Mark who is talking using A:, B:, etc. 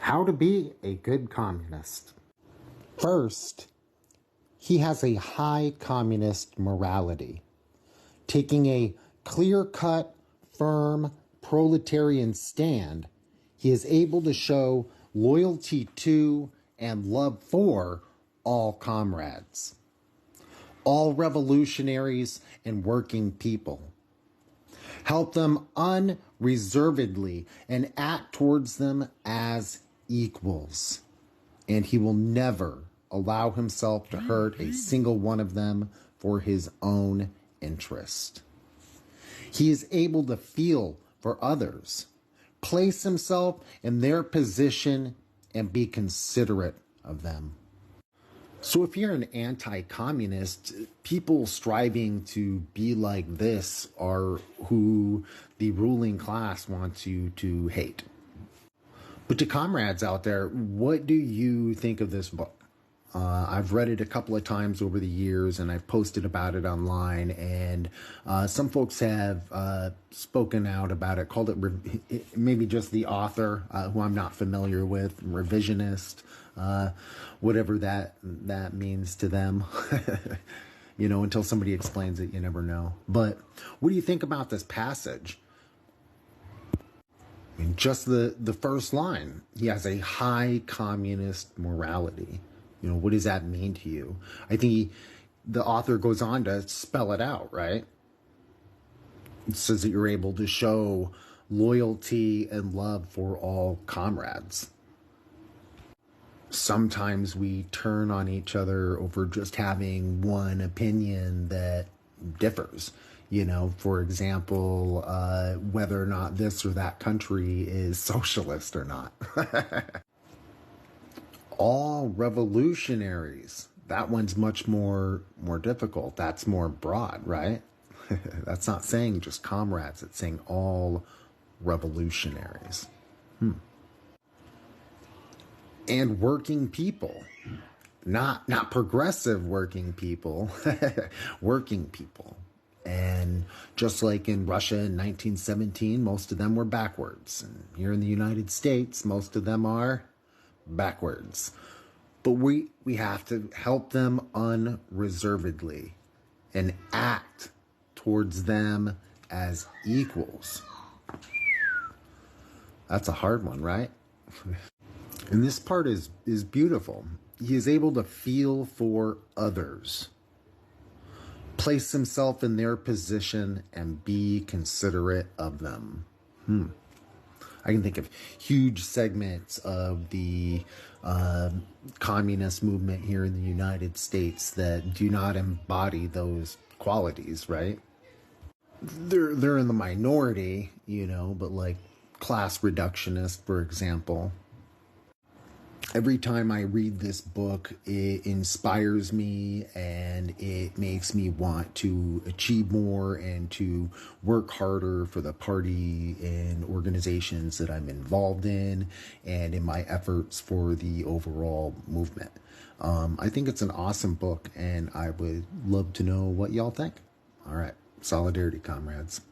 A: How to be a good communist. First, he has a high communist morality, taking a clear-cut, firm, proletarian stand. He is able to show loyalty to and love for all comrades, all revolutionaries and working people. Help them unreservedly and act towards them as equals. And he will never allow himself to hurt a single one of them for his own interest. He is able to feel for others, place himself in their position, and be considerate of them. So if you're an anti-communist, people striving to be like this are who the ruling class wants you to hate. But to comrades out there, what do you think of this book? I've read it a couple of times over the years, and I've posted about it online, and some folks have spoken out about it, called it maybe just the author, who I'm not familiar with, revisionist, whatever that means to them. You know, until somebody explains it, you never know. But what do you think about this passage? I mean, just the first line, he has a high communist morality. You know, what does that mean to you? I think the author goes on to spell it out, right? It says that you're able to show loyalty and love for all comrades. Sometimes we turn on each other over just having one opinion that differs. You know, for example, whether or not this or that country is socialist or not. All revolutionaries. That one's much more difficult. That's more broad, right? That's not saying just comrades. It's saying all revolutionaries. And working people. Not progressive working people. Working people. And just like in Russia in 1917, most of them were backwards. And here in the United States, most of them are backwards. But we have to help them unreservedly and act towards them as equals. That's a hard one, right? And this part is beautiful. He is able to feel for others, place himself in their position, and be considerate of them. I can think of huge segments of the communist movement here in the United States that do not embody those qualities, right? They're in the minority, you know, but like class reductionist, for example. Every time I read this book, it inspires me and it makes me want to achieve more and to work harder for the party and organizations that I'm involved in and in my efforts for the overall movement. I think it's an awesome book and I would love to know what y'all think. All right. Solidarity, comrades.